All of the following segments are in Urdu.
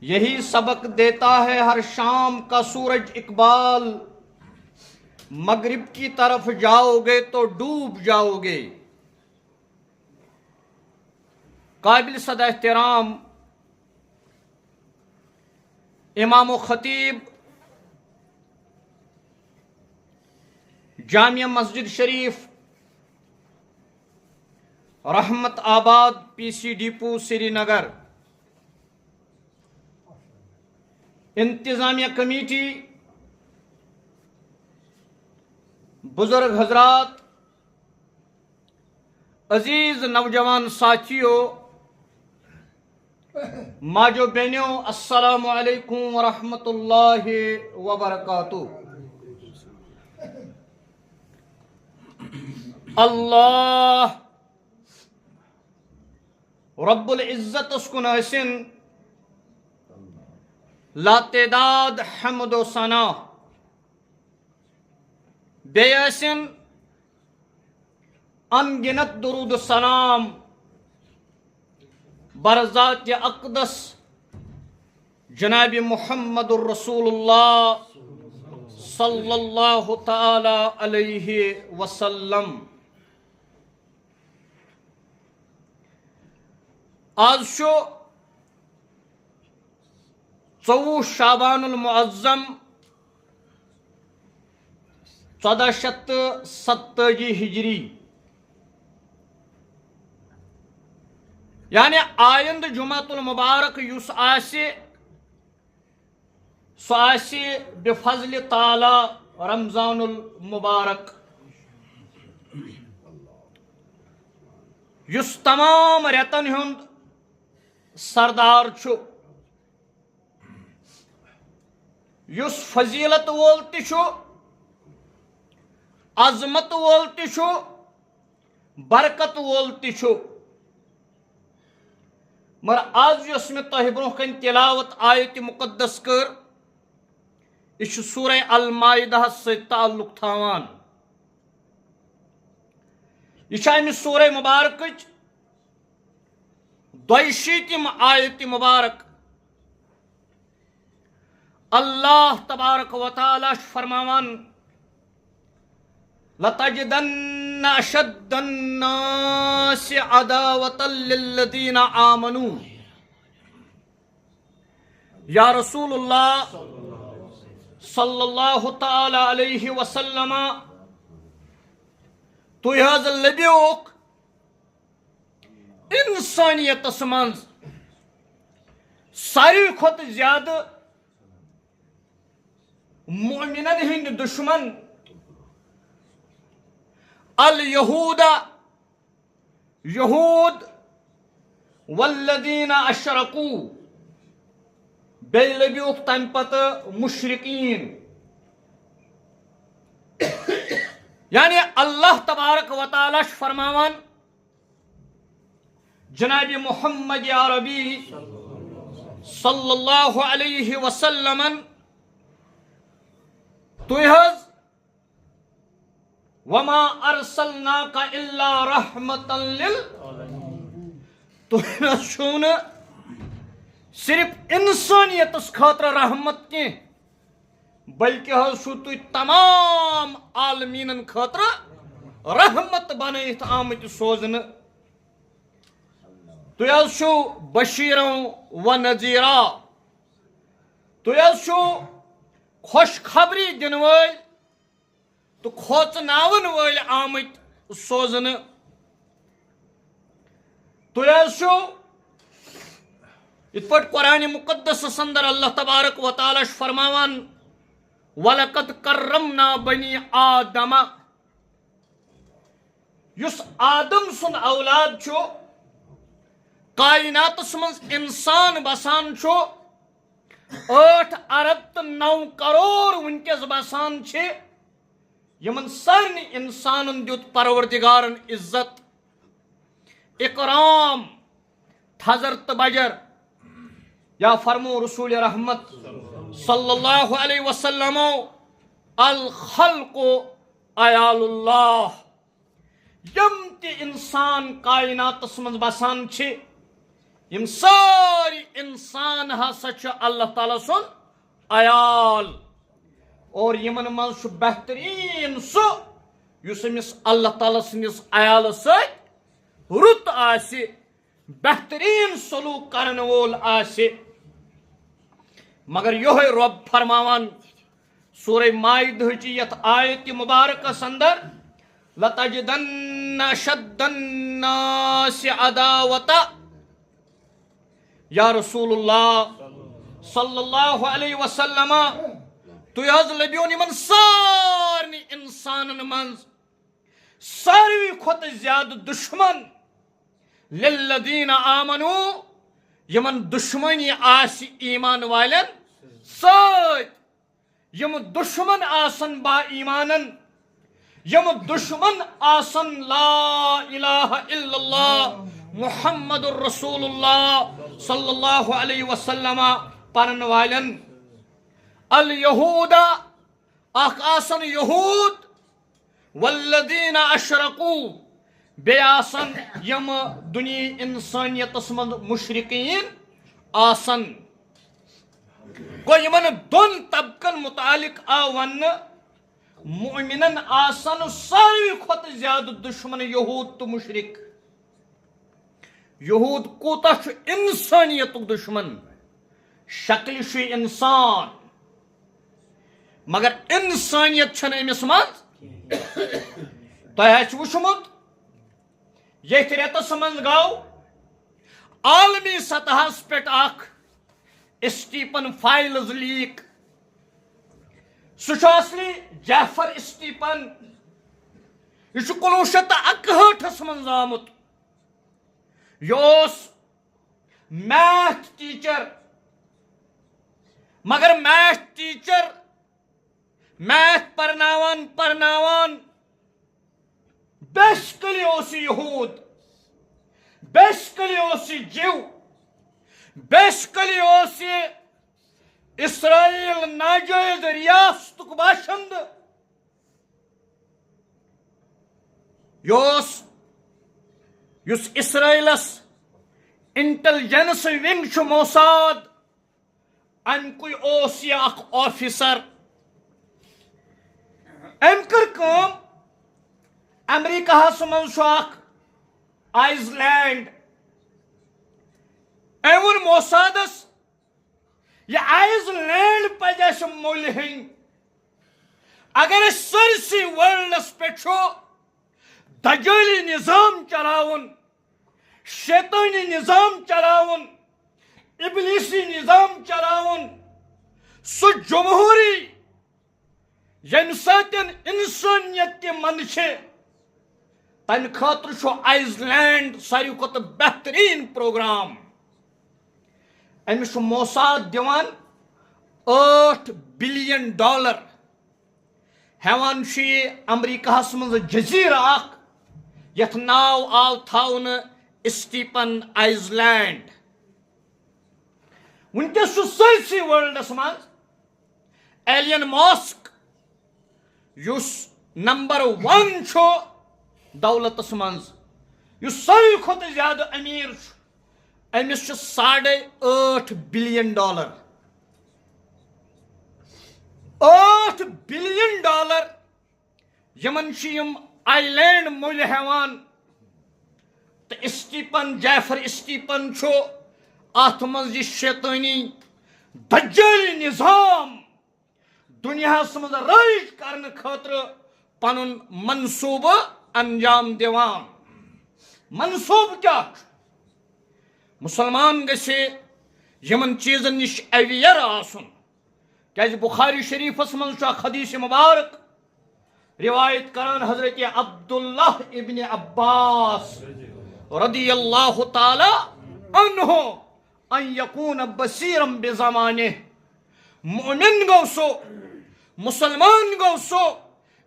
یہی سبق دیتا ہے ہر شام کا سورج اقبال، مغرب کی طرف جاؤ گے تو ڈوب جاؤ گے۔ قابل صد احترام امام و خطیب جامعہ مسجد شریف رحمت آباد پی سی ڈپو سری نگر، انتظامیہ کمیٹی، بزرگ حضرات، عزیز نوجوان ساتھیوں، ماجو بہنوں، السلام علیکم ورحمۃ اللہ وبرکاتہ۔ اللہ رب العزت اسکن حسن لا تعداد حمد و ثنا بے حسن ان گنت درود و سلام برذات اقدس جناب محمد الرسول اللہ صلی اللہ تعالی علیہ وسلم۔ آج شو 24 شعبان المعظم 1470 ہجری، یعنی آئند جمعۃ المبارک یس آسی سو آسی بفضل تعالی رمضان المبارک، یس تمام ریتن ہند سردار چھو، یس فضیلت وول تشو، عظمت وول تشو، برکت وول تشو۔ مگر آج یس میں تہ برہ کن تلاوت آیت مقدس کر، یہ سورہ المائدہ سے تعلق تھاوان۔ یہ امہ سورہ مبارک 62 آیت مبارک۔ اللہ تبارک و تعالی فرماوان لَتَجِدَنَّ أَشَدَّ النَّاسِ عَدَاوَةً لِلَّذِينَ آمَنُوا۔ یا رسول اللہ صلی اللہ تعالی علیہ وسلم تُہۍ حظ لبیوک انسانیتس منٛز ساروی کھۄتہٕ زیادٕ مومنن ہند دشمن الیہود، یہود، والذین اشرکوا، بیٚیہِ لبیوک تمہِ پتہٕ مشرقین۔ یعنی اللہ تبارک و تعالی فرماوان جناب محمد عربی صلی اللہ علیہ وسلم تُہۍ حظ وما ارسلناک الا رحمتا تُہۍ حظ چھِو نہٕ صرف انسانیتس خاطر رحمت کی، بلکہ حظ چھو تُہۍ تمام عالمینن خاطر رحمت بنائیت آمت سوزنہ۔ تُہۍ حظ چھو بشیرا و نذیرا، تُہۍ حظ چھو خوش خبری دن ول تو کھوژناون ول آمت سوزنہ۔ تُہۍ حظ چھو یتھ پٲٹھۍ قرآن مقدس اندر اللہ تبارک و تعالی فرماوان وَلَقَدْ كَرَّمْنَا بَنِي آدَمَ، یُس آدم سُنٛد اولاد چھُ، کائناتس منٛز انسان بسان چھُ 8 ارب تو 9 کروڑ ونکس بسان چھِ، یمن سارنی انسانن دیت پروردگارن عزت، اکرام، تھزر تو بجر۔ یا فرمو رسول رحمت صلی اللہ علیہ وسلم الخلق عیال اللہ، یم تی انسان کائناتس من بسان چھ، یم ساری انسان ہسا چھ اللہ تعالیٰ سن عیال اور یمن من چھ بہترین سہ یس امس اللہ تعالیٰ سندس عیال ست رت آسہ بہترین سلوک کرن وول آسہ مگر یہ رب فرماوان سورہ مائدہ چی یت آیت مبارکس اندر لَتَجِدَنَّ أَشَدَّ النَّاسِ عَدَاوَةً یا رسول اللہ صلی اللہ علیہ وسلم تُہۍ حظ لبیون یمن سارنی انسانن منز ساروی کھوتہ زیادہ دشمن للذین آمنوا یمن دشمنی آسی ایمان والن سۭتۍ یم دشمن آسن با ایمانن یم دشمن آسن لا الہ الا اللہ محمد الرسول اللہ صلی اللہ علیہ وسلم پرن والن الیہود اخ آسن یہود والذین اشرقوا بے آسن یم دنیا انسانیتس من مشرقین آسن گو یمن دون طبقن متعلق آو ون مؤمنن آسن ساروی کھوتہ زیادہ دشمن یہود تو مشرق یہود کوتا چھ انسانیت دشمن شکل چھ انسان مگر انسانیت چھن امس مز تہ وچھمت یت ریتس من گو عالمی سطحس پہ اخ اسٹیپن فائلز لیک سہ اصلی جعفر اسٹیپن یہ 1961 من آمت یہ میتھ ٹیچر مگر میتھ ٹیچر میتھ پرناوان بیسکلی اس یہود بیسکلی اس جو بیسکلی اس اسرائیل ناجائز ریاست باشند یس اسرائیلس انٹیلیجنس ونگ چھ موساد امکے اوس یہ اخ آفیسر ام کر کام امریکہ من اخ آئس لینڈ ام وون موسادس یہ آئس لینڈ پز اس مول ہن اگر سرسی ورلڈس پہ دجالی نظام چلاون شیطانی نظام چلاون ابلیسی نظام چلاون سو جمہوری یم ساتن انسانیت کے من چھ تمہ خاطر چھو آئس لینڈ ساروی کھوتہ بہترین پروگرام امس موساد دیوان $8 بلین ہیوان یہ امریکہ من جزیرہ اخ یت ناو آو تھاون اسٹیپن آئس لینڈ ونکس سرسی ورلڈس من ایلین ماسک یس نمبر 1 چھو دولتس من ساروی کھوتہ زیادہ امیر امس $8.5 بلین $8 بلین یمن یم آئی لینڈ مول ہیوان تو اسٹیپن جعفر اسٹیپن چھو ات من یہ شیطانی دجالی نظام دنیا من رائج کرنے خاطر پن منصوبہ انجام دیوان منصوبہ کیا مسلمان گژھِ یمن چیزن نش اویئر آسن کیازِ بخاری شریفس من حدیث مبارک روایت کران حضرت عبداللہ ابن عباس رضی اللہ تعالی عنہ ان یکون بصیرا بزمانہ مؤمن گو سو مسلمان گو سو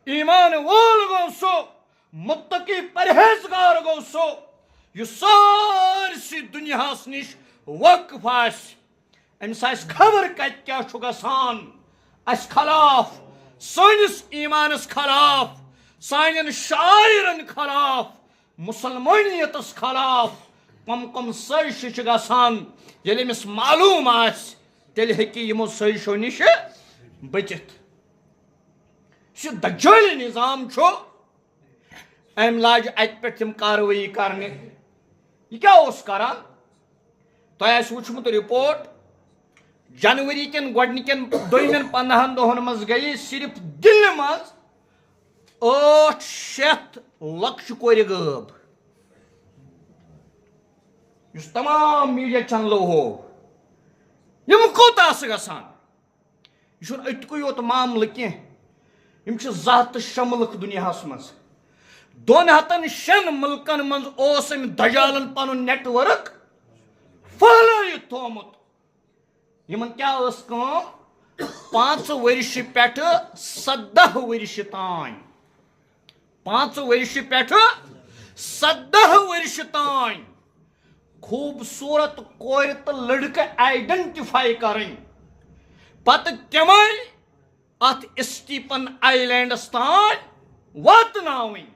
ایمان وول گو سو متقی پرہیزگار گو سو یہ سارسی دنیا نش وقف امس خبر کت کیا گسان اس خلاف سانس ایمانس خلاف سان شاعرن خلاف مسلمانیتس خلاف کم سٲزشہِ گژھان ییٚلہِ أمِس معلوٗم آسہِ تیٚلہِ ہیٚکہِ یِمو سٲزشو نِش بٔچِتھ یُس دجٲلی نظام چھُ أمۍ لاجہِ اَتہِ پٮ۪ٹھ تِم کاروٲیی کرنہِ یہِ کیٛاہ اوس کران تۄہہِ آسہِ وٕچھمُت رِپورٹ جنؤری کٮ۪ن گۄڈنِکٮ۪ن دوٚیمٮ۪ن 15 دۄہن منٛز گٔیے صرف دِلہِ منٛز 800 لۄکچہِ کورِ غٲب یُس تمام میٖڈیا چینلو ہوو یِم کوٗتاہ آسہٕ گژھان یہِ چھُنہٕ أتکُے یوت معاملہٕ کینٛہہ یِم چھِ 206 مُلک دُنیاہس منٛز 206 مُلکن منٛز اوس أمۍ دجالن پنُن نیٹ ؤرک پھٔہلٲیِتھ تھومُت یِمن کیٛاہ ٲس کٲم 5 ؤرشہِ پٮ۪ٹھٕ 17 ؤرشہِ تانۍ 5 ؤرشہِ پٮ۪ٹھٕ 17 ؤرشہِ تانۍ خوٗبصوٗرت کورِ تہٕ لڑکہٕ آیڈنٹِفاے کرٕنۍ پتہٕ تِمے اتھ اسٹیپن آی لینڈس تانۍ واتناوٕنۍ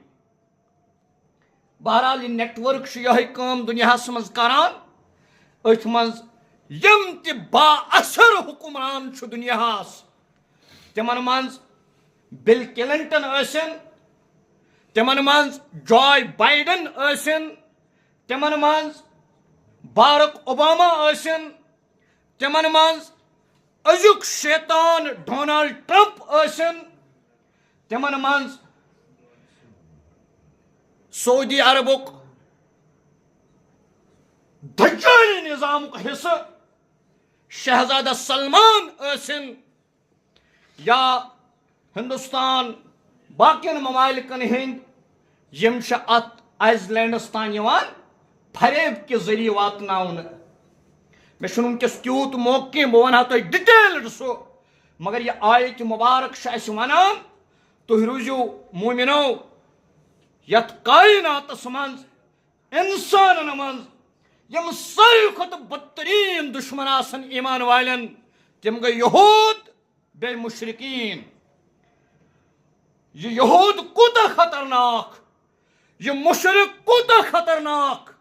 بہرحال یہِ نیٹ ؤرک چھُ یِہوٚے کٲم دُنیاہس منٛز کران أتھۍ منٛز یِم تہِ با اثر حُکمران چھُ دُنیاہس تِمن منٛز بِل کلنٹن ٲسِن تِمن منٛز جاے بایڈن ٲسِن تِمن منٛز بارک اوباما ٲسِن تِمن منٛز أزیُک شیطان ڈونلڈ ٹرمپ ٲسِن تِمن منٛز سعودی عربُک دجٲلی نظامُک حصہٕ شہزادہ سلمان ٲسِن یا ہندوستان باقین ممالکن ہٕنٛدۍ یِم چھِ اتھ آیس لینڈس تانۍ یِوان فریب کہِ ذٔریعہٕ واتناونہٕ مےٚ چھُنہٕ وٕنکیٚس تیوٗت موقعہٕ کینٛہہ بہٕ ونہٕ ہا تۄہہِ ڈِٹیلڈ سُہ مگر یہِ آیتِ مُبارک چھِ اَسہِ وَنان تُہۍ روٗزِو موٗمِنو یتھ کایناتس منٛز انسانن منٛز یِم ساروی کھۄتہٕ بدتریٖن دُشمن آسن ایٖمان والٮ۪ن تِم گٔے یہوٗد بیٚیہِ مُشرِقیٖن یہِ یہوٗد کوٗتاہ خطرناک یہِ مُشرِق کوٗتاہ خطرناک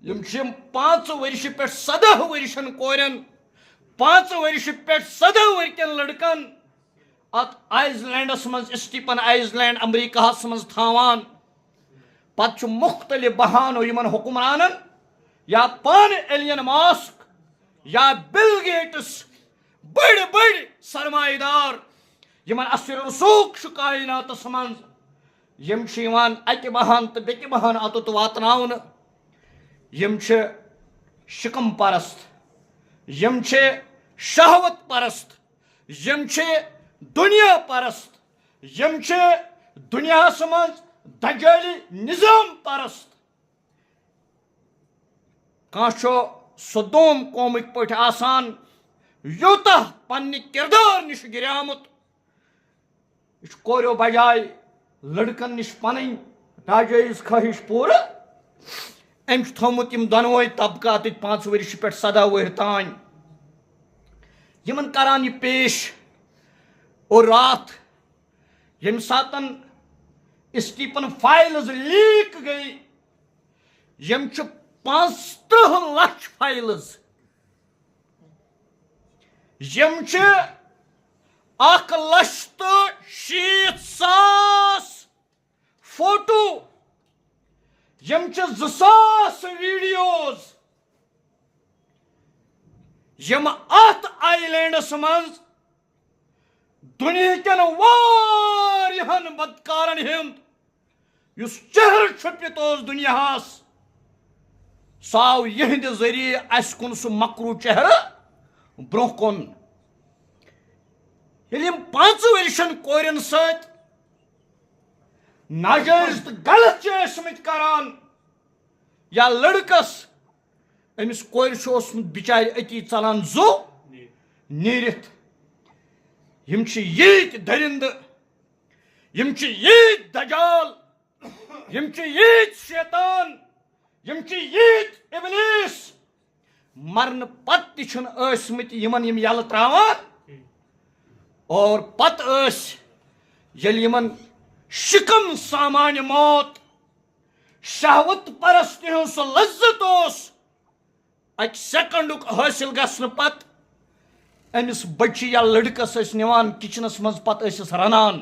یِم چھِ 5 ؤرشہِ پٮ۪ٹھ 17 ؤرشن کورٮ۪ن 5 ؤرشہِ پٮ۪ٹھ 17 ؤرکٮ۪ن لڑکن اتھ آیس لینڈس منٛز اسٹیپن آیس لینڈ امریکہس منٛز تھاوان پتہٕ چھُ مختلف بہانو یِمن حُکمرانن یا پانہٕ ایلین ماسک یا بل گیٹس بٔڑۍ سرمایہ دار یِمن اثر رسوخ چھُ کایناتس منٛز یِم چھِ یِوان اکہِ بہانہٕ تہٕ بیٚکہِ بہانہٕ اوٚتَتھ واتناونہٕ یِم چھِ شِکم پرست یِم چھِ شہوت پرست یِم چھِ دُنیا پرست یِم چھِ دُنیاہس منٛز دجٲلی نظام پرست کانٛہہ چھُ سدوم قومٕکۍ پٲٹھۍ آسان یوٗتاہ پننہِ کِردار نِش گِریومُت یہِ چھُ کوریو بجاے لڑکن نِش پنٕنۍ ناجٲیز خٲہِش پوٗرٕ أمۍ چھُ تھوٚومُت یِم دۄنوَے طبقاتٕکۍ 5 ؤرشہِ پٮ۪ٹھ 17 وُہٕرۍ تانۍ یِمن کران یہِ پیش اور راتھ ییٚمہِ ساتن اسٹیپن فایلز لیٖک گٔے یِم چھِ 35 لچھ فایلز یِم چھِ 1,60,000 فوٹو یِم چھِ 2,000 ویڈیوز یِم اتھ آی لینڈس منٛز دُنہِکٮ۪ن واریاہن بدکارن ہُنٛد یُس چہرٕ چھُپِتھ اوس دُنیاہس سُہ آو یِہنٛدِ ذٔریعہٕ اسہِ کُن سُہ مکروٗ چہرٕ برونٛہہ کُن ییٚلہِ یِم 5 ؤرشن کورٮ۪ن سۭتۍ ناجٲیز تہٕ غلط چھِ ٲسمٕتۍ کران یا لڑکس أمِس کورِ چھُ اوسمُت بِچارِ أتی ژلان زُو نیٖرِتھ یِم چھِ ییٖتۍ دٔرِندٕ یِم چھِ ییٖتۍ دجال یِم چھِ ییٖتۍ شیطان یِم چھِ ییٖتۍ اِبلیٖس مرنہٕ پتہٕ تہِ چھِنہٕ ٲسمٕتۍ یِمن یِم یلہٕ تراوان اور پتہٕ ٲسۍ ییٚلہِ یِمن شِکم سامانہِ موت شہوت پرستی ہن سو لذت اس اک سیکنڈک حاصل گژھنہٕ پتہٕ أمِس بچی یا لڑکس ٲسۍ نِوان کچنس منٛز پتہٕ ٲسِس رنان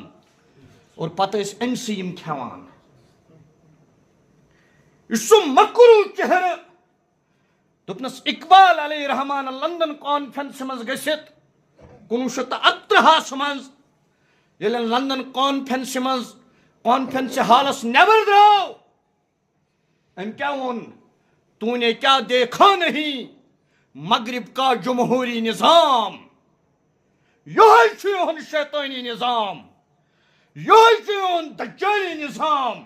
اور پتہٕ ٲسۍ أمسٕے یِم کھٮ۪وان یہِ چھُ سُہ مکروٗہ چہرٕ دوٚپنس اقبال علیہ رحمان لندن کانفرنس منٛز گٔژھِتھ 1938 منٛز ییٚلہِ لندن کانفرنس حالس نٮ۪بر درٛاو أمۍ کیٛاہ ووٚن تو نے کیا دیکھا نہیں مغرب کا جمہوری نظام یہے چھُ یِہُنٛد شیطٲنی نظام یہے چھُ یِہُنٛد دجالی نظام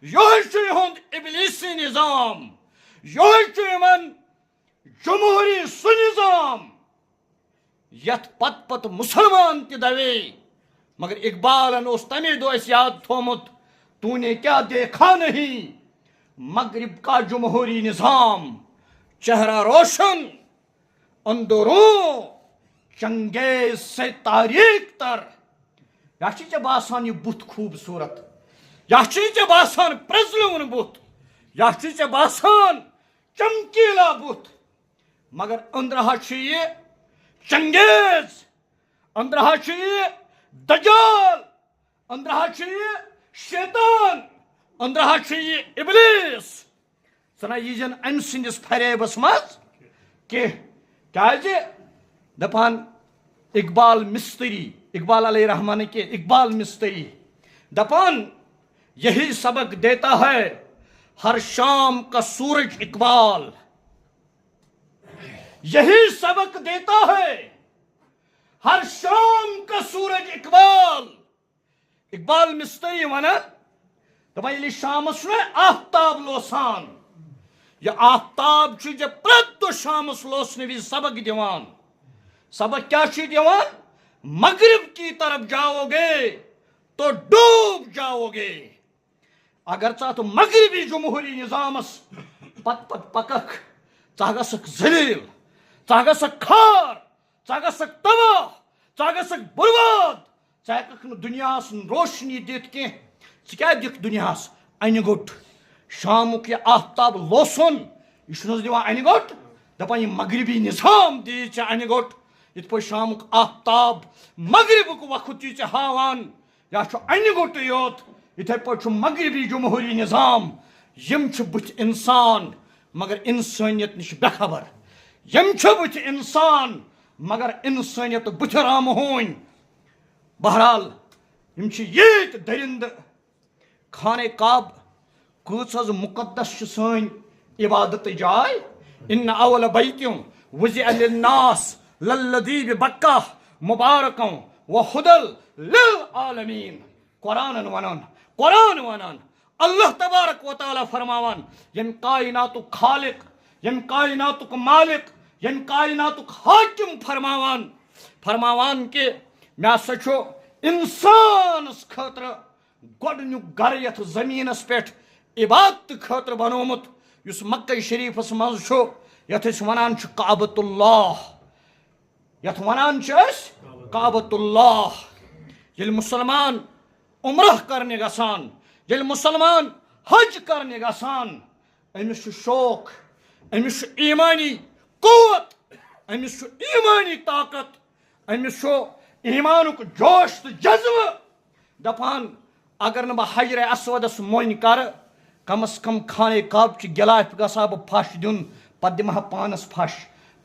یہے چھُ یِہُنٛد ابلیسی نظام یہے چھُ یِمن جمہوری سُہ نظام یتھ پتہٕ مسلمان تہِ دبے مگر اقبالن اوس تمے دۄہ اَسہِ یاد تھومُت تو نے کیا دیکھا نہیں مغرب کا جمہوری نظام چہرہ روشن اندروں چنگیز سے تاریک تر یا چھ ژےٚ باسان یہِ بُتھ خوٗبصوٗرت یا چھ ژےٚ باسان پرٛزلوُن بُتھ یا چھ ژےٚ باسان چمکیلا بُتھ مگر أنٛدرٕ چھُ یہِ چنگیز أنٛدرٕ چھُ یہِ دجال أنٛدرٕ چھُ یہِ شیطان أنٛدرٕ چھُ یہِ ابلیس ژٕ نہ ییٖزٮ۪ن أمۍ سٕنٛدِس فریبس منٛز کینٛہہ کیٛازِ دپان اقبال مستری اقبال علیہ رحمان کے اقبال مستری دپان یہی سبق دیتا ہے ہر شام کا سورج اقبال یہی سبق دیتا ہے ہر شام کا سورج اقبال اقبال مستری ونان دپان ییٚلہِ شامس چھُ آفتاب لوسان یہ آفتاب چھُ ژےٚ پرٛٮ۪تھ دۄہ شامس لوسنہٕ وِزِ سبق دِوان سبق کیا چھُ دِوان مغرب کی طرف جاؤ گے تو ڈوب جاؤ گے اگر ژٕ اتھ مغربی جمہوری نظامس پتہٕ پککھ ژٕ گژھکھ ذلیل ژٕ گژھکھ کھار ژٕ گژھکھ تباہ ژٕ گژھکھ برباد ژٕ ہٮ۪ککھ نہٕ دُنیاہس روشنی دِتھ کینٛہہ ژٕ کیٛاہ دِکھ دُنیاہس انہِ گوٚٹ شامُک یہِ آفتاب لوسُن یہِ چھُنہٕ حظ دِوان انہِ گوٚٹ دپان یہِ مغربی نظام دِیہِ ژےٚ انہِ گوٚٹ یِتھ پٲٹھۍ شامُک آفتاب مغربُک وقت چھُے ژےٚ ہاوان یا چھُ انہِ گوٚٹٕے یوت یِتھے پٲٹھۍ چھُ مغربی جمہوری نظام یِم چھِ بٕتھِ اِنسان مگر انسٲنیت نِش بے خبر یِم چھِ بٕتھِ اِنسان مگر انسٲنیت بٕتھِ رامہٕ ہوٗنۍ بہرحال یِم چھِ ییٖتۍ دٔرِندٕ خانہ کعب کۭژ حظ مُقدس چھِ سٲنۍ عبادتٕچ جاے ان اول بیتم وضع للناس للذی ببکہ مبارکم وہدل للعالمین قرآن ونان اللہ تبارک و تعالیٰ فرماوان یم کائناتُک خالق یم کائناتُک مالک یم کائناتُک حاکم فرماوان کہ مےٚ ہسا چھُ انسانس خٲطرٕ گۄڈنیُک گرٕ یتھ زمینس پٮ۪ٹھ عبادت خٲطرٕ بنومُت یُس مکہ شریفس منٛز چھُ یتھ أسۍ ونان چھِ کعبۃ اللہ یتھ ونان چھِ أسۍ کعبۃ اللہ ییٚلہِ مُسلمان عمرہ کرنہِ گژھان ییٚلہِ مُسلمان حج کرنہِ گژھان أمِس چھُ شوق أمِس چھُ ایٖمانی قوت أمِس چھُ ایٖمانی طاقت أمِس چھُ ایٖمانُک جوش تہٕ جذبہٕ دپان اگر نہٕ بہٕ حجرِ اسودس موٚنۍ کرٕ کم از کم خانہ کعبچہِ گِلافہِ گژھٕ ہا بہٕ پھش دیُن پتہٕ دِمہٕ ہا پانس پھش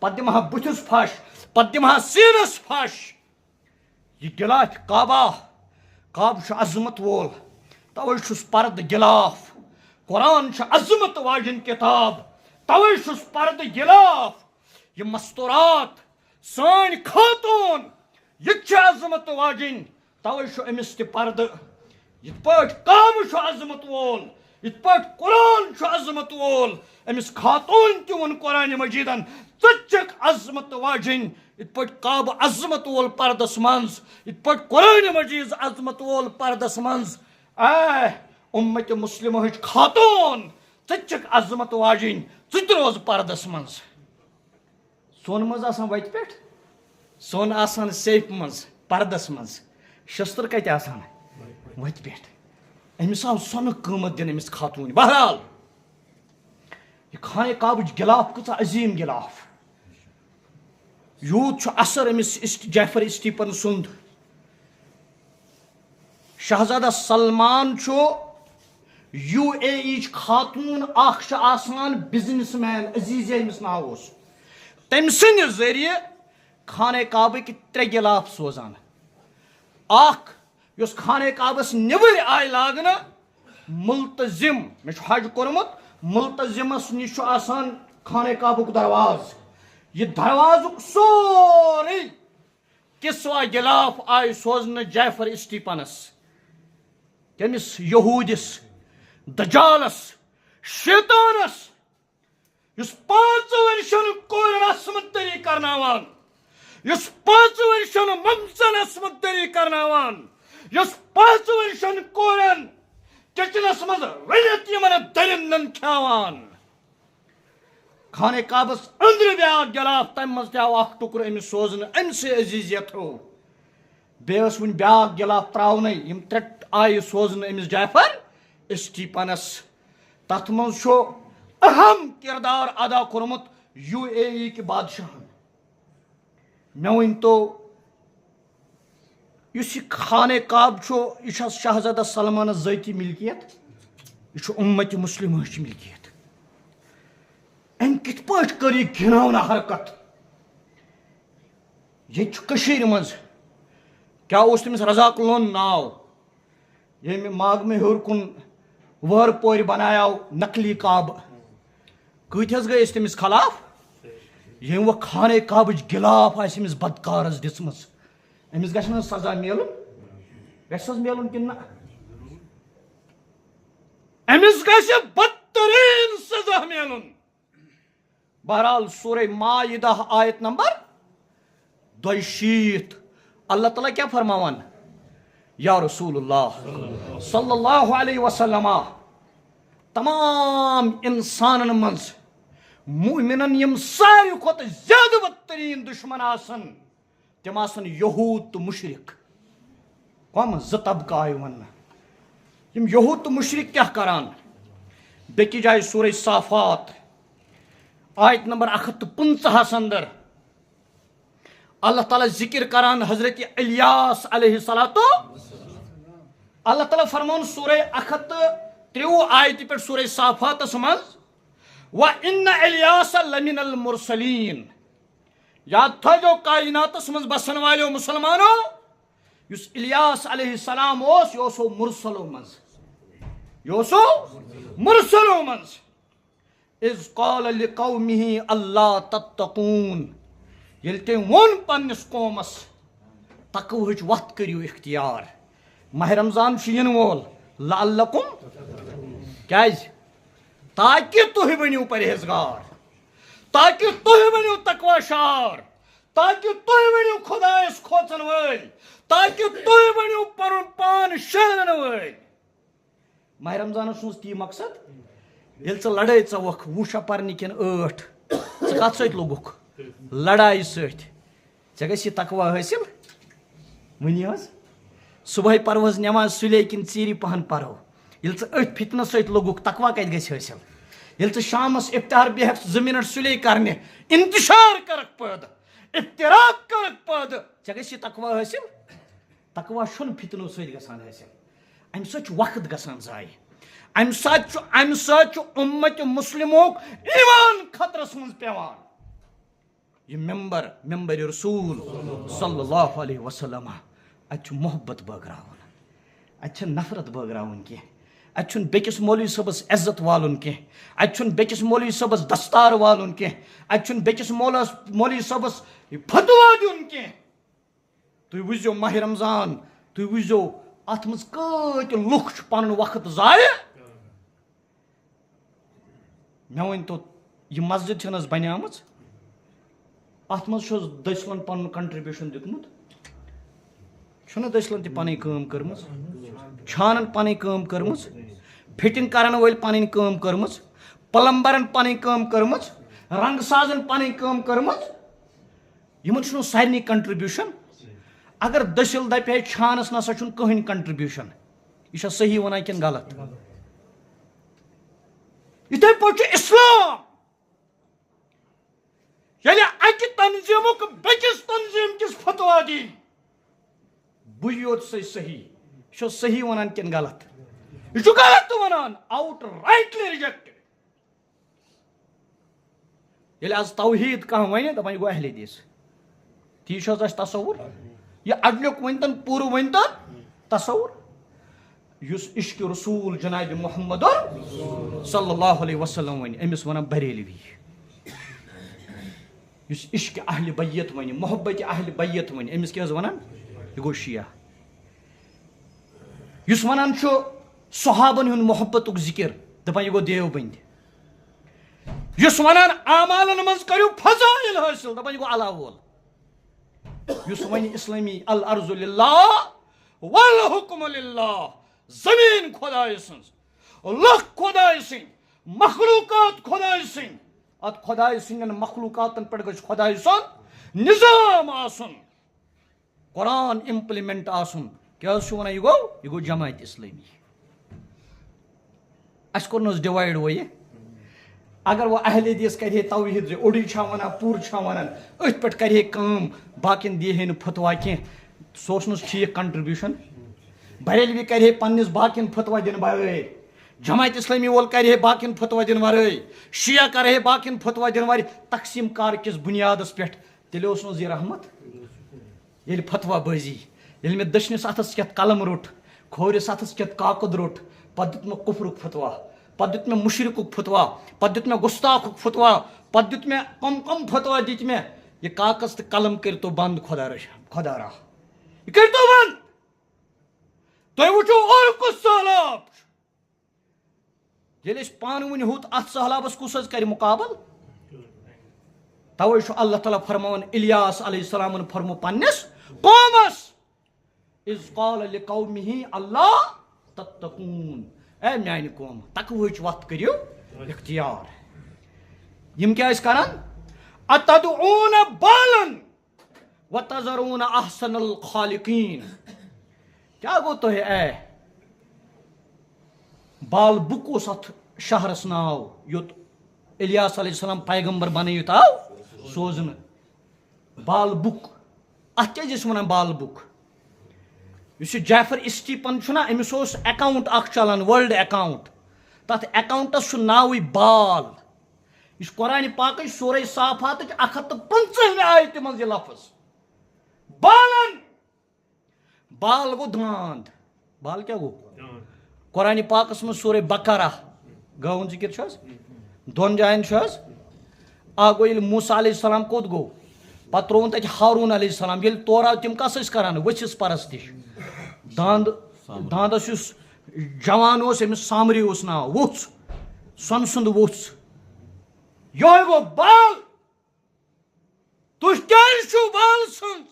پتہٕ دِمہٕ ہا بٕتھِس پھش پتہٕ دِمہٕ ہا سیٖنس پھش یہِ گِلافہِ کعبہ چھُ عظمت وول توے چھُس پردٕ گِلاف قرآن چھُ عظمت واجٮ۪ن کِتاب توے چھُس پردٕ گِلاف یہِ مستورات سٲنۍ خاتوٗن یہِ تہِ چھِ عظمت واجٮ۪نۍ توے چھُ أمِس تہِ پردٕ یِتھ پٲٹھۍ کعبہ چھُ عظمت وول یِتھ پٲٹھۍ قرآن چھُ عظمت وول أمِس خاتوٗن تہِ ووٚن قرآنِ مجیٖدن ژٕ چھکھ عظمت واجٮ۪نۍ یِتھ پٲٹھۍ کعبہ عظمت وول پردس منٛز یِتھ پٲٹھۍ قرآنِ مجیٖد عظمت وول پردس منٛز اے اُمتِ مُسلِمہٕچ خاتوٗن ژٕ تہِ چھکھ عظمت واجٮ۪نۍ ژٕ تہِ روز پردس منٛز سۄن منٛز آسان وتہِ پٮ۪ٹھ سۄن آسان سیفہِ منٛز پردس منٛز شستٕر کتہِ آسان وتہِ پٮ۪ٹھ أمس آو سۄنہٕ قۭمت دِنہٕ أمس خاتوٗنہِ. بہرحال یہ خانہ کعبٕچ غلاف کۭژاہ عظیٖم غلاف. یوٗت چھُ اثر أمس جعفر اسٹیپن سُنٛد. شہزادہ سلمان چھُ UAE خاتوٗن اکھ چھِ آسان بزنس مین عزیٖزیا ییٚمِس ناو اوس. تٔمۍ سٕنٛدِ ذٔریعہٕ خانہ کعبٕکۍ 3 غلاف سوزان. اکھ یۄس خانہ کعبس نیبر آیہِ لاگنہٕ ملتزم مےٚ چھُ حج کوٚرمُت. ملتزمس نِش چھُ آسان خانہ کعبُک دروازٕ. یہ دروازُک سورُے کسوا غلاف آیہِ سوزنہٕ جعفر اسٹیپنس. تٔمِس یہوٗدِس دجالس شیطانس یُس 5 ؤرشن کوٚر رسمہٕ دٔری کرناوان, یُس 5 ؤرشن ممژن عصمت دٔری کرناوان, یُس 5 ؤرشن کورن کچنس منٛز رٔنِتھ یِمن دٔرِندن کھیاوان. خانہ کعبس أنٛدرٕ بیٛاکھ غلاف تمہِ منٛز تہِ آو اکھ ٹُکرٕ أمِس سوزنہٕ أمسٕے عزیٖزیا تھرٛوٗ. بیٚیہِ ٲس وُنہِ بیٛاکھ غلاف ترٛاونَے یِم 3 آیہِ سوزنہٕ أمِس جعفر اسٹیپنس. تتھ منٛز چھُ اہم کردار ادا کوٚرمُت UAE کہِ بادشاہن. مےٚ ؤنۍتو یُس یہِ خانہ کعب چھُ یہِ چھا شہزادہ سلمانس ذٲتی ملکیت؟ یہِ چھُ اُمتِ مُسلِمہٕچ ملکیت. أمۍ کِتھ پٲٹھۍ کٔر یہِ گِناونہٕ حرکت؟ ییٚتہِ چھُ کٔشیٖرِ منٛز کیٛاہ اوس تٔمِس رزاق لون ناو, ییٚمہِ ماگمہٕ ہیوٚر کُن وٲرٕ پورِ بنایاو نقلی کعبہٕ. کۭتۍ حظ گٔے أسۍ تٔمِس خلاف؟ ییٚمۍ وۄنۍ خانہ کعبٕچ غلاف آسہِ أمِس بدکارس دِژمٕژ أمِس گژھِ نہٕ سزا میلُن؟ گژھِ حظ میلُن کِنہٕ نہ؟ أمِس گژھِ بدتریٖن سزا میلُن. بہرحال سورہ مائدہ آیت نمبر 62 اللہ تعالیٰ کیا فرماوان؟ یا رسول اللہ صلی اللہ علیہ وسلم تمام انسانن منٛز مومنن یم ساروی کھۄتہٕ زیادٕ بدتریٖن دشمن آسن تِم آسن یہوٗد تہٕ مشرق. کم 2 طبقہٕ آیہِ وننہٕ. یم یہوٗد تہٕ مشرق کیٛاہ کران؟ بیٚکہِ جایہِ سورہ صافات آیت نمبر 115 اندر اللہ تعالیٰ ذکر کران حضرت الیاس علیہ الصلوۃ. اللہ تعالیٰ فرمان سورہ 130 آیتہِ پٮ۪ٹھ سورہ صافاتس منٛز وَإِنَّ الیاس لَمِنَ الْمُرْسَلِیٖن. یاد تھٲیزیو کائناتس منٛز بسن والیو مسلمانو یُس الیاس علیہ السلام اوس یہِ اوسو مرسلو منٛز. یہِ اوسو مرسلو منٛز. اِذ قال لِقَوْمِهِ اللہ تَتَّقُونَ. ییٚلہِ تٔمۍ ووٚن پننِس قومس تقوہٕچ وتھ کٔرِو اختیار. ماہ رمضان چھُ یِنہٕ وول لعلکم کیازِ؟ تاکہِ تُہۍ بٔنِو پرہیزگار, تاکہِ تُہۍ بٔنِو تقوا شار, تاکہِ تُہۍ بٔنِو خۄدایس کھوژن وٲلۍ, تاکہِ تُہۍ بٔنِو پنُن پان شہرن وٲلۍ. ماہ رمضانس منٛز تی مقصد. ییٚلہِ ژٕ لڑٲے ژوکھ 20 پرنہِ کِنہٕ 8 ژٕ کتھ سۭتۍ لوٚگُکھ؟ لڑایہِ سۭتۍ. ژےٚ گژھِ یہِ تقوا حٲصِل ؤنِو حظ. صبحٲے پرو حظ نٮ۪ماز سُلے کِنہٕ ژیٖرِ پہن پرو. ییٚلہِ ژٕ أتھۍ فِتنہٕ سۭتۍ لوٚگُکھ تقوا کتہِ گژھِ حٲصِل؟ ییٚلہِ ژٕ شامس افتار بیہکھ 2 منٹ سُلے کرنہِ انتشار کرکھ پٲدٕ, افتراق کرکھ پٲدٕ, ژےٚ گژھِ یہِ تقوا حٲصِل؟ تقوا چھُنہٕ فِتنو سۭتۍ گژھان حٲصِل. امہِ سۭتۍ چھُ وقت گژھان ضایع. امہِ سۭتۍ چھُ اُمتِ مُسلِمُک ایٖمان خطرس منٛز پیوان. یہ ممبر رسول صلی اللہ علیہ وسلم اتہِ چھُ محبت بٲگراوُن, اتہِ چھنہٕ نفرت بٲگراوُن کینٛہہ, اتہِ چھُنہٕ بیٚکِس مولوی صٲبس عزت والُن کینٛہہ, اتہِ چھُنہٕ بیٚکِس مولوی صٲبس دستار والُن کینٛہہ, اتہِ چھُنہٕ بیٚکِس مولوی صٲبس فتوا دیُن کینٛہہ. تُہۍ وٕچھزیو ماہ رمضان, تُہۍ وٕچھزیو اتھ منٛز کۭتۍ لُکھ چھُ پنُن وقت ضایع. مےٚ ؤنۍتو یہِ مسجد چھنہٕ حظ بنیمٕژ, اتھ منٛز چھُ حظ دٔسلن پنُن کنٹربیوٗشن دیُتمُت؟ چھُنہ دٔسلن تہِ پنٕنۍ کٲم کٔرمٕژ, چھانن پنٕنۍ کٲم کٔرمٕژ, فِٹنگ کرن وٲلۍ پنٕنۍ کٲم کٔرمٕژ, پلمبرن پنٕنۍ کٲم کٔرمٕژ, رنٛگہٕ سازن پنٕنۍ کٲم کٔرمٕژ. یِمن چھُنہٕ سارنٕے کنٹربیوٗشن؟ اگر دٔسِل دپہِ ہے چھانس نسا چھُنہٕ کٕہٕنۍ کنٹربیوٗشن, یہ صحیح ونان کن غلط؟ اتھے پٲٹھۍ چھُ اسلام ییٚلہِ اکہِ تنظیٖمُک بیٚکِس تنظیٖم کِس فتوا دی بٕے یوت صحیح، یہ چھُ صحیح ونان کن غلط؟ یہ چھُ غلط ونان، آؤٹ رائٹلی ریجیکٹ. ییٚلہِ آز توحید کانٛہہ وَنہِ دپان یہِ گوٚو اہل حدیث، تی چھُ حظ اَسہِ تصوُر؟ یہِ اڈلیُک ؤنۍتن پوٗرٕ ؤنۍتن تصوُر. یُس عشق رسول جناب محمد صلی اللہ علیہ وسلم ونہِ أمِس ونان بریلوی. یُس عشق اہل بیت ونہِ، محبت اہل بیت ونہِ، أمِس کیٛاہ حظ ونان؟ یہِ گوٚو شیعہ. یُس ونان چھُ صحابن ہُنٛد محبتُک ذکر دپان یہِ گوٚو دیوبند. یُس ونان اعمالن منٛز کٔرِو فضائل حٲصِل دپان یہِ گوٚو اللہ وول. یُس وَنہِ اسلٲمی الارض للہ والحکم للہ، زمین خۄدایہِ سٕنٛز، لُکھ خۄدایہِ سٕنٛدۍ، مخلوٗقات خۄدایہِ سٕنٛدۍ. اتھ خۄدایہِ سٕنٛدٮ۪ن مخلوٗقاتن پٮ۪ٹھ گژھِ خۄدایہِ سُنٛد نظام آسُن، قرآن امپلمنٹ آسُن. کیٛاہ حظ چھُ ونان یہِ گوٚو جماعت اسلامی. اَسہِ کوٚر نہٕ حظ ڈِوایڈ وۄنۍ یہِ؟ اگر وۄنۍ اہل حدیث کرِ ہے توحید زِ اوٚڑُے چھا ونان پوٗرٕ چھا ونان، أتھۍ پٮ۪ٹھ کرِ ہے کٲم، باقین دی ہے نہٕ فتوا کینٛہہ، سُہ اوس نہٕ حظ ٹھیٖک کنٹربیوٗشن؟ بریلوی کرِ ہے پننِس باقین فتوا دِنہٕ ورٲے، جماعت اسلامی وول کرِ ہے باقین فتوا دِنہٕ ورٲے، شیعہ کرِ ہے باقین فتوا دِنہٕ ورٲے، تقسیٖم کار کِس بُنیادس پٮ۪ٹھ. تیٚلہِ اوس نہٕ حظ یہِ رحمت؟ ییٚلہِ فتوا بٲزی، ییٚلہِ مےٚ دٔچھنِس اتھس کٮ۪تھ قلم روٚٹ، کھوورِس اتھس کٮ۪تھ کاکُد روٚٹ، پتہٕ دیُت مےٚ کُفرُک فتوا، پتہٕ دیُت مےٚ مُشرِکُک فتوا، پتہٕ دیُت مےٚ گُستاخُک فتوا، پتہٕ دیُت مےٚ کم فتوا دِتۍ مےٚ. یہِ کاغذ تہٕ قلم کٔرۍتو بنٛد خۄدا را، یہِ کٔرۍتو بنٛد. تُہۍ وٕچھِو اورٕ کُس سہلاب چھُ. ییٚلہِ أسۍ پانہٕ ؤنۍ ہُتھ اتھ سہلابس کُس حظ کرِ مُقابل؟ توے چھُ اللہ تعالیٰ فرماوان الیاس علیہ السلامن فرمو پننِس قومس اذ قال لقومہ اللہ تتقون، اے میانہِ قوم تقوہٕچ وتھ کٔرِو اختیار. یِم کیٛاہ ٲسۍ کران؟ اتدعون بالن وتذرون احسن الخالقین. کیٛاہ گوٚو تۄہہِ؟ اے بال بُک اوس اتھ شہرس ناو یوٚت الیاس علیہ السلام پیغمبر بنٲوِتھ آو سوزنہٕ. بال بُک، اتھ کیٛازِ ٲسۍ ونان بال بُک؟ یُس یہِ جعفر اسٹیپن چھُنہ، أمِس اوس اکاؤنٹ اکھ چلان، ورلڈ اکاؤنٹ. تتھ اکاؤنٹس چھُ ناوٕے بال. یہِ چھُ قرآنِ پاکٕچ سورہ صافاتٕچ 115 آیتہِ منٛز یہِ لفظ. بالن، بال گوٚو داند. بال کیٛاہ گوٚو؟ قرآنِ پاکس منٛز سورہ بقرہ گٲو ہُنٛد ذکر چھُ حظ 2 جاین چھُ حظ. اکھ گوٚو ییٚلہِ موسیٰ علیہ السلام کوٚت گوٚو، پتہٕ ترٛووُن تتہِ ہاروٗن علیہ السلام. ییٚلہِ تورٕ آو تِم کس ٲسۍ کران؟ ؤژھِس پرستِش. داندس یُس جوان اوس أمِس سامری اوس ناو، ووٚژھ، سۄنہٕ سُنٛد ووٚژھ. یہوے گوٚو بال. تُہۍ کیٛازِ چھِو بال سٕنٛز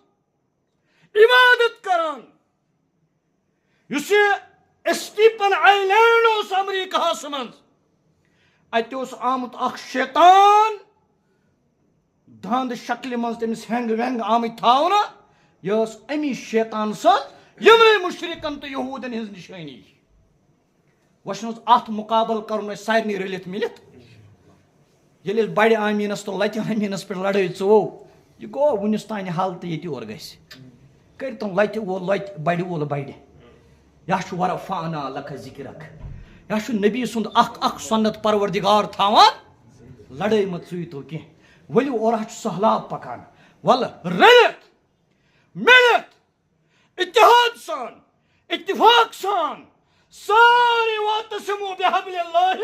عبادت کران؟ یُس یہِ اسٹیپن آی لینڈ اوس امریکہس منٛز، اتہِ اوس آمُت اکھ شیطان داند شکلہِ منٛز تٔمِس ہینگ وینگ آمٕتۍ تھاونہٕ. یہِ ٲس امی شیطان سٕنٛز یِمنٕے مُشرِکن تہٕ یہوٗدن ہٕنٛز نِشٲنی. وۄنۍ چھُنہٕ حظ اتھ مُقابل کرُن اَسہِ سارنٕے رٔلِتھ مِلِتھ؟ ییٚلہِ أسۍ بڑِ آمیٖنس تہٕ لتہِ آمیٖنس پٮ۪ٹھ لڑٲے ژوٚو، یہِ گوٚو وُنِس تانۍ حل تہٕ ییٚتہِ اورٕ گژھِ. کٔرۍتن لتہِ وول لتہِ، بڑِ وول بڑِ. یا چھُ ورفعنا لک ذکرک، یا چھُ نبی سُنٛد اکھ سنت پروردگار تھاوان. لڑٲے مہ ژٕیِتو کینٛہہ، ؤلِو اورٕ چھُ سہلاب پکان. ولہٕ رٔلِتھ مِلِتھ اتحاد سان اتفاق سان سارے واعتصموا بحبل اللہ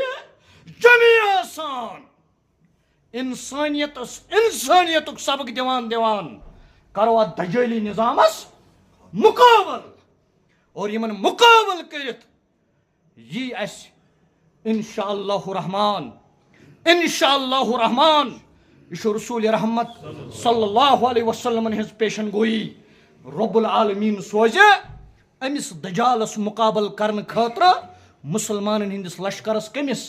جمیعا سان انسانیتُک سبق دِوان کرو اتھ دجٲلی نظامس مقابل. اور یمن مقابل کٔرِتھ یی اَسہِ انشاء اللہ رحمان یہ چھُ رسول رحمت صلی اللہ علیہ وسلم ہٕنٛز پیشن گویی. رب العالمیٖن سوزِ أمِس دجالس مقابل کرنہٕ خٲطرٕ مسلمانن ہٕنٛدِس لشکرس کٔمِس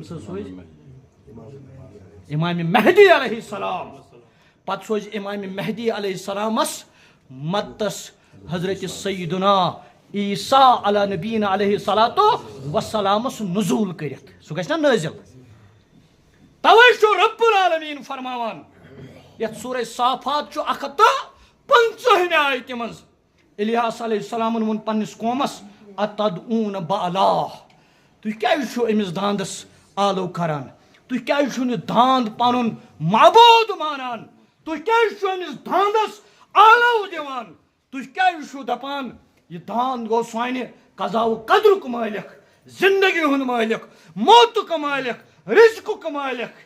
سوزِ؟ امام مہدی علیہ السلام. پتہٕ سوزِ امام مہدی علیہ السلامس مدتس حضرت سیدنا عیسیٰ علی نبینا علیہ الصلوۃ والسلام نزول کرت سہ گژھِ نا نازل توے چھُ رب العالمین فرماوان یتھ سورہ صافات چھُ 150 آیتہِ منٛز الیاس علیہ السلام ووٚن پننِس قومس اتدعون بعلا تُہۍ کیازِ چھِو أمِس داندس آلو کران تُہۍ کیازِ چھِو نہٕ داند پنُن معبوٗد مانان تُہۍ کیازِ چھِو أمِس داندس آلو دِوان تُہۍ کیازِ چھِو دپان یہ داند گوٚو سانہِ قضا و قدرُک مٲلِک زندگی ہُنٛد مٲلِک موتُک مٲلِک رزقُک مٲلِک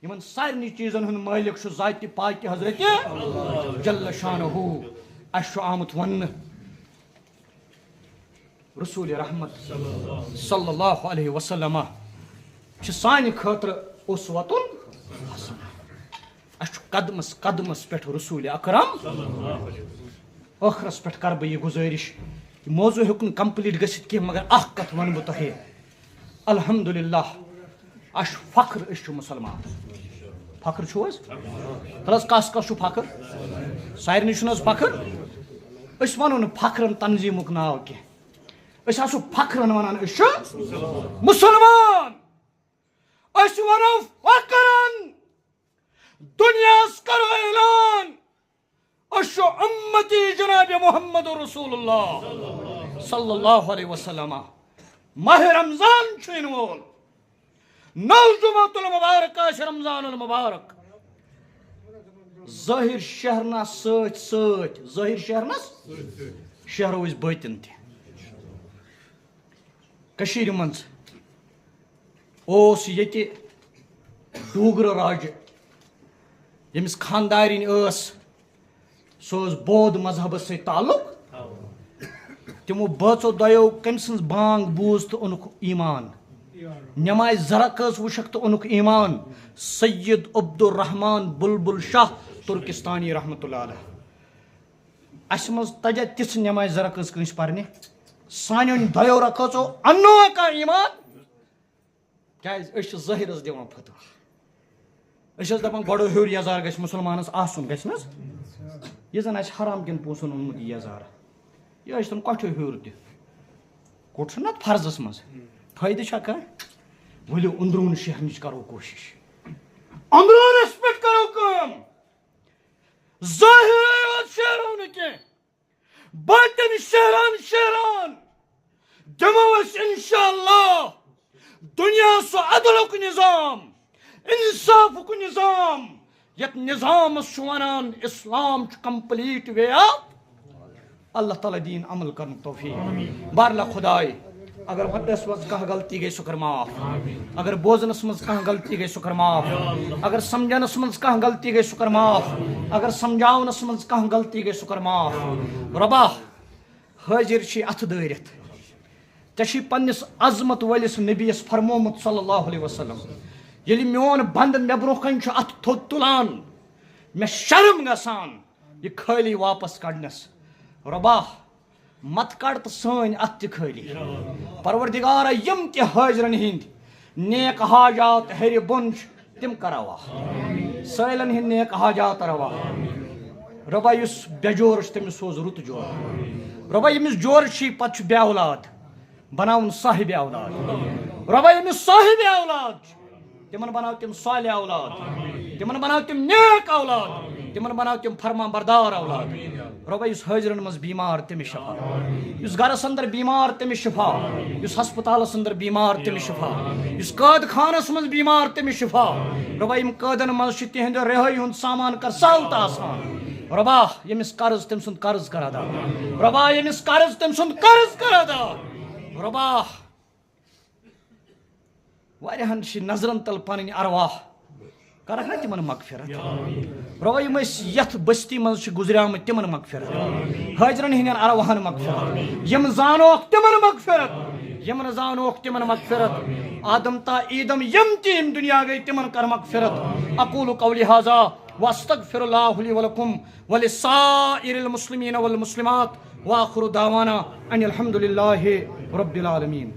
یمن سارنٕے چیٖزن ہُنٛد مٲلِک چھُ ذاتِ پاکہِ حضرت جل شانہ اَسہِ چھُ آمُت وننہٕ رسول رحمت صلی اللہ علیہ وسلم چھِ سانہِ خٲطرٕ اُسوتُن حسن اَسہِ چھُ قدمس قدمس پٮ۪ٹھ رسول اکرم ٲخرس پٮ۪ٹھ کرٕ بہٕ یہِ گُزٲرِش یہِ موضوٗع ہیوٚک نہٕ کمپلیٖٹ گٔژھِتھ کینٛہہ مگر اکھ کتھ ونہٕ بہٕ تۄہہِ الحمدللہ اَسہِ چھُ فخر أسۍ چھِ مُسلمان فخر چھُو حظ تل حظ کس کس چھُ فخر سارنٕے چھُنہٕ حظ فخر أسۍ ونو نہٕ فخرن تنظیٖمُک ناو کینٛہہ أسۍ آسو فخرن ونان أسۍ چھِ مُسلمان أسۍ ونو فخرن دُنیاہس کرو اعلان أسۍ چھِ اُمتی جناب محمد رسول اللہ صلی اللہ علیہ وسلم ماہ رمضان چھُ یِنہٕ وول نو جمعۃ المبارک آسہِ رمضان المبارک ظٲہر شہرنس سۭتۍ سۭتۍ ظٲہر شہرنس شہرو أسۍ بٲطن تہِ کٔشیٖرِ منٛز اوس ییٚتہِ ڈوٗگرٕ راجہِ ییٚمِس خاندارِنۍ ٲس سۄ ٲس بودھ مذہبس سۭتۍ تعلق تِمو بٲژو دۄیو کٔمۍ سٕنٛز بانگ بوٗز تہٕ اوٚنُکھ ایٖمان نماز زرق ٲس وٕچھکھ تہٕ اوٚنُکھ ایٖمان سید عبدالرحمان بلبل شاہ ترکستانی رحمتہ اللہ علیہ اَسہِ منٛز تجا تِژھ نماز زرق ٲس کٲنٛسہِ پرنہِ سانیو دۄیو رکٲژو اَننووَ کانٛہہ ایٖمان کیازِ أسۍ چھِ ظٲہرس دِوان فتوہ أسۍ ٲسۍ دپان گۄڈٕ ہیوٚر یزار گژھِ مُسلمانس آسُن گژھِ نہ حظ یہِ زن آسہِ حرام کٮ۪ن پونٛسن اوٚنمُت یہِ یزار یہِ ٲسۍ تن کۄٹھیو ہیوٚر تہِ کوٚٹ چھُنہ فرضس منٛز فٲیدٕ چھا کانٛہہ ؤلِو أنٛدروٗن شہرنٕچ کرو کوٗشش أنٛدروٗنس پٮ۪ٹھ کرو کٲم ظٲہرے یوت شہرو نہٕ کینٛہہ باطن شہران شہران دِمو أسۍ انشاء اللہ دُنیا سُہ عدلُک نظام انصافُک نظام یتھ نظامس چھُ ونان اسلام چھُ کمپلیٖٹ وے آف اللہ تعالیٰ دین عمل کرنُک توفیٖق بارلا خۄداے اگر وننس منٛز کانٛہہ غلطی گٔے سُہ کر معاف اگر بوزنس منٛز کانٛہہ غلطی گٔے سُہ کر معاف اگر سمجھنس منٛز کانٛہہ غلطی گٔے سُہ کر معاف اگر سمجھاونس منٛز کانٛہہ غلطی گٔے سُہ کر معاف رۄبا حٲضِر چھی اتھٕ دٲرِتھ ژےٚ چھی پننِس عظمت وٲلِس نبیَس فرمومُت صلی اللہ علیہ وسلم ییٚلہِ میون بنٛدٕ مےٚ برونٛہہ کنہِ چھُ اتھٕ تھوٚد تُلان مےٚ شرم گژھان یہِ خٲلی واپس کڑنس رۄبا مت کڑ تہٕ سٲنۍ اتھ تہِ خٲلی پروردگارا یِم تہِ حٲضرن ہٕنٛدۍ نیک حاجات ہیٚرِ بۄن چھِ تِم کراوا سٲلن ہٕنٛدۍ نیک حاجات روا رۄبا یُس بے جور چھُ تٔمِس سوز رُت جور رۄبا ییٚمِس جورٕ چھی پتہٕ چھُ بے اولاد بناوُن صاحبِ اولاد رۄبا ییٚمِس صاحبِ اولاد چھُ تِمن بناو تِم صالح اولاد تِمن بناو تِم نیک اولاد تِمن بناو تِم فرما بردار اولاد رۄبا یُس حٲضرن منٛز بیمار تٔمِس شفا یُس گرس انٛدر بیمار تٔمِس شفا یُس ہسپتالس انٛدر بیمار تٔمِس شفا یُس قٲد خانس منٛز بیمار تٔمِس شفا رۄبا یِم قٲدن منٛز چھِ تِہنٛدِ رِہٲیی ہُنٛد سامان کر سہل تہٕ آسان رۄبا ییٚمِس قرض تٔمۍ سُنٛد قرض کر ادا رۄبا ییٚمِس قرض تٔمۍ سُنٛد قرض کر ادا رۄبا واریاہن چھِ نظرن تل پنٕنۍ ارواح کرکھ نا تِمن مغفرت رۄبا یِم أسۍ یتھ بستی منٛز چھِ گُزریمٕتۍ تِمن مغفرت حٲضرن ہٕنٛدٮ۪ن ارواحن مغفرت یِم زانوکھ تِمن مغفرت یِم نہٕ زانوکھ تِمن مغفرت آدم تا عیٖدم یِم تہِ یِم دُنیا گٔے تِمن کر مغفرت اقول قولی ہذا واستغفر اللہ لی ولکم ولسائر المسلمین والمسلمات واخر دعوانا ان الحمد للہ رب العالمین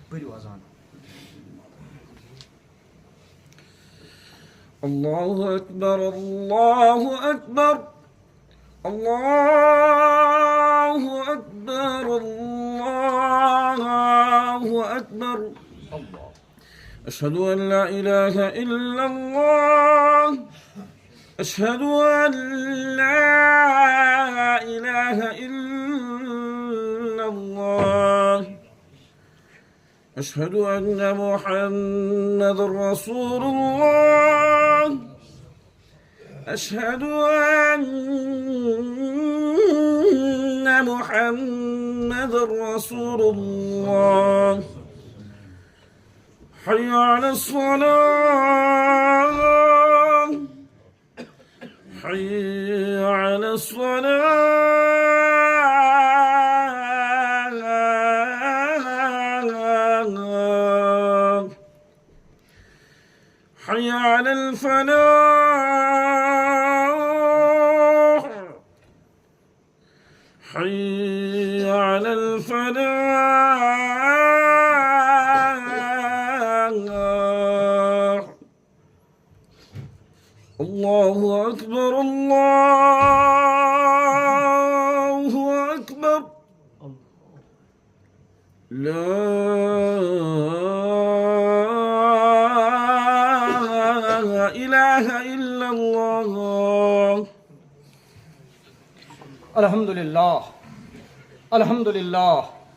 پٔرِو اذان اللہ اکبر اللہ اکبر الله أكبر الله أكبر. أشهد أن لا إله إلا الله. أشهد أن لا إله إلا الله. أشهد أن محمدًا رسول الله. أشهد أن محمدًا رسول الله. حي على الصلاة. حي على الصلاة. حي على الفلاح. حي على الفلاح. الله أكبر الله أكبر. لا إله إلا الله. الحمد لله الحمد لله